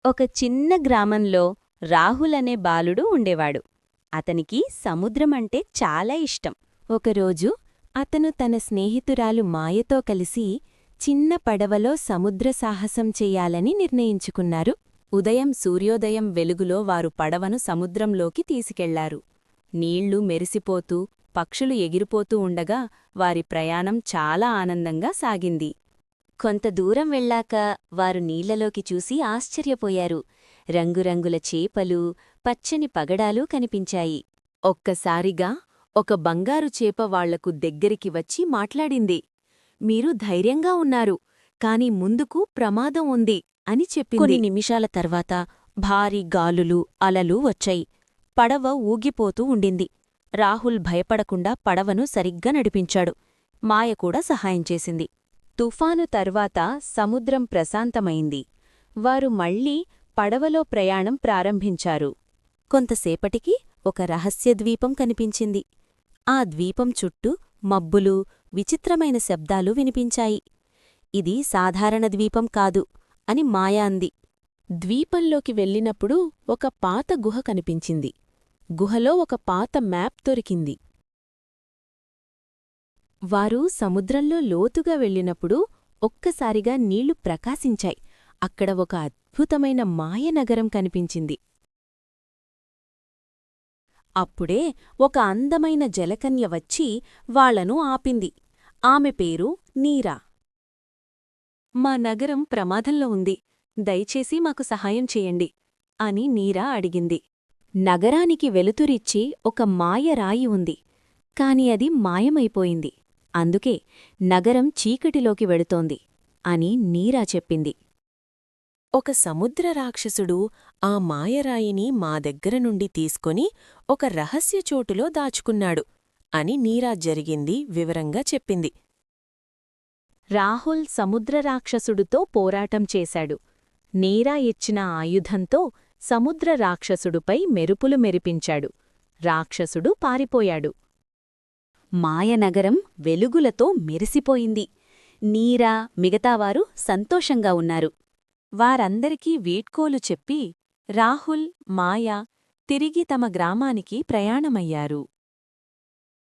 ఒక చిన్న గ్రామంలో రాహుల్ అనే బాలుడు ఉండేవాడు. అతనికి సముద్రమంటే చాలా ఇష్టం. ఒకరోజు అతను తన స్నేహితురాలు మాయతో కలిసి చిన్న పడవలో సముద్ర సాహసం చెయ్యాలని నిర్ణయించుకున్నారు. ఉదయం సూర్యోదయం వెలుగులో వారు పడవను సముద్రంలోకి తీసుకెళ్లారు. నీళ్లు మెరిసిపోతూ పక్షులు ఎగిరిపోతూ ఉండగా వారి ప్రయాణం చాలా ఆనందంగా సాగింది. కొంత దూరం వెళ్ళాక వారు నీళ్లలోకి చూసి ఆశ్చర్యపోయారు. రంగురంగుల చేపలు, పచ్చని పగడాలు కనిపించాయి. ఒక్కసారిగా ఒక బంగారు చేప వాళ్లకు దగ్గరికి వచ్చి మాట్లాడింది. మీరు ధైర్యంగా ఉన్నారు, కాని ముందుకు ప్రమాదం ఉంది అని చెప్పింది. కొన్ని నిమిషాల తర్వాత భారీ గాలులు, అలలు వచ్చాయి. పడవ ఊగిపోతూ ఉండింది. రాహుల్ భయపడకుండా పడవను సరిగ్గా నడిపించాడు. మాయ కూడా సహాయం చేసింది. తుఫాను తర్వాత సముద్రం ప్రశాంతమైంది. వారు మళ్లీ పడవలో ప్రయాణం ప్రారంభించారు. కొంతసేపటికి ఒక రహస్యద్వీపం కనిపించింది. ఆ ద్వీపం చుట్టూ మబ్బులు, విచిత్రమైన శబ్దాలు వినిపించాయి. ఇది సాధారణ ద్వీపం కాదు అని మాయ అంది. ద్వీపంలోకి వెళ్ళినప్పుడు ఒక పాత గుహ కనిపించింది. గుహలో ఒక పాత మ్యాప్ దొరికింది. వారు సముద్రంలో లోతుగా వెళ్ళినప్పుడు ఒక్కసారిగా నీళ్లు ప్రకాశించాయి. అక్కడ ఒక అద్భుతమైన మాయనగరం కనిపించింది. అప్పుడే ఒక అందమైన జలకన్య వచ్చి వాళ్లను ఆపింది. ఆమె పేరు నీరా. మా నగరం ప్రమాదంలో ఉంది, దయచేసి మాకు సహాయం చెయ్యండి అని నీరా అడిగింది. నగరానికి వెలుతురిచ్చి ఒక మాయరాయి ఉంది, కాని అది మాయమైపోయింది. అందుకే నగరం చీకటిలోకి వెడుతోంది అని నీరా చెప్పింది. ఒక సముద్ర రాక్షసుడు ఆ మాయరాయిని మా దగ్గర నుండి తీసుకొని ఒక రహస్య చోటులో దాచుకున్నాడు అని నీరా జరిగింది వివరంగా చెప్పింది. రాహుల్ సముద్ర రాక్షసుడితో పోరాటం చేశాడు. నీరా ఇచ్చిన ఆయుధంతో సముద్ర రాక్షసుడుపై మెరుపులు మెరిపించాడు. రాక్షసుడు పారిపోయాడు. మాయనగరం వెలుగులతో మెరిసిపోయింది. నీరా, మిగతావారు సంతోషంగా ఉన్నారు. వారందరికీ వీడ్కోలు చెప్పి రాహుల్, మాయ తిరిగి తమ గ్రామానికి ప్రయాణమయ్యారు.